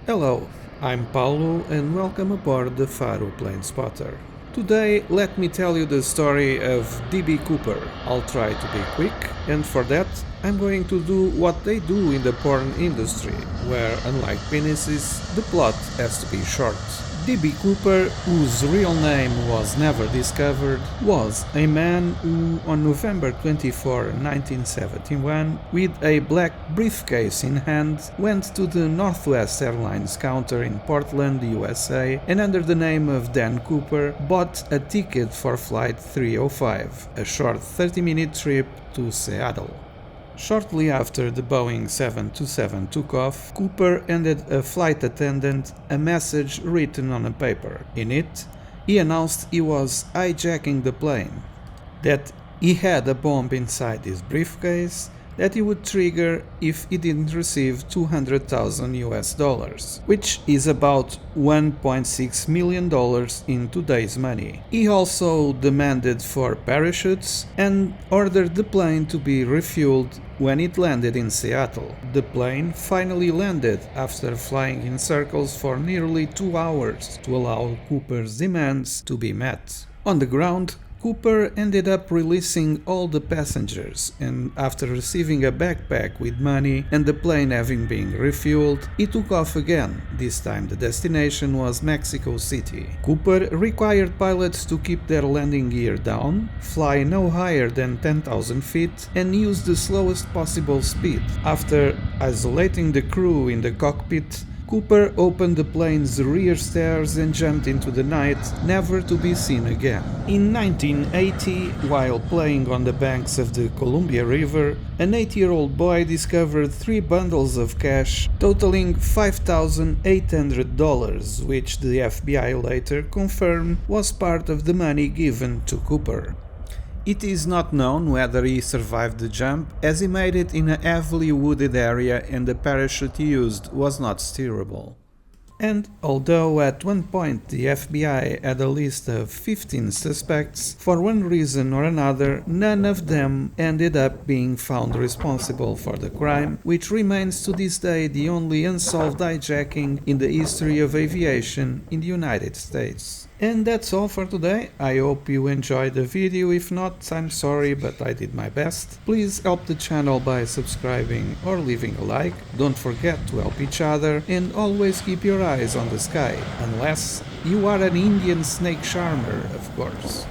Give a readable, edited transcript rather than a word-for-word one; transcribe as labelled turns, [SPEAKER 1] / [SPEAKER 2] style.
[SPEAKER 1] Hello, I'm Paulo and welcome aboard the Faro plane spotter. Today, let me tell you the story of D.B. Cooper. I'll try to be quick, and for that, I'm going to do what they do in the porn industry, where, unlike penises, the plot has to be short. D.B. Cooper, whose real name was never discovered, was a man who, on November 24, 1971, with a black briefcase in hand, went to the Northwest Airlines counter in Portland, USA, and under the name of Dan Cooper, bought a ticket for Flight 305, a short 30-minute trip to Seattle. Shortly after the Boeing 727 took off, Cooper handed a flight attendant a message written on a paper. In it, he announced he was hijacking the plane, that he had a bomb inside his briefcase that he would trigger if he didn't receive $200,000, which is about $1.6 million in today's money. He also demanded 4 parachutes and ordered the plane to be refueled when it landed in Seattle. The plane finally landed after flying in circles for nearly 2 hours to allow Cooper's demands to be met. On the ground, Cooper ended up releasing all the passengers, and after receiving a backpack with money and the plane having been refueled, he took off again. This time the destination was Mexico City. Cooper required pilots to keep their landing gear down, fly no higher than 10,000 feet, and use the slowest possible speed. After isolating the crew in the cockpit, Cooper opened the plane's rear stairs and jumped into the night, never to be seen again. In 1980, while playing on the banks of the Columbia River, an 8-year-old boy discovered 3 bundles of cash totaling $5,800, which the FBI later confirmed was part of the money given to Cooper. It is not known whether he survived the jump, as he made it in a heavily wooded area and the parachute he used was not steerable. And although at one point the FBI had a list of 15 suspects, for one reason or another, none of them ended up being found responsible for the crime, which remains to this day the only unsolved hijacking in the history of aviation in the United States. And that's all for today. I hope you enjoyed the video. If not, I'm sorry, but I did my best. Please help the channel by subscribing or leaving a like. Don't forget to help each other and always keep your eyes on the sky, unless you are an Indian snake charmer, of course.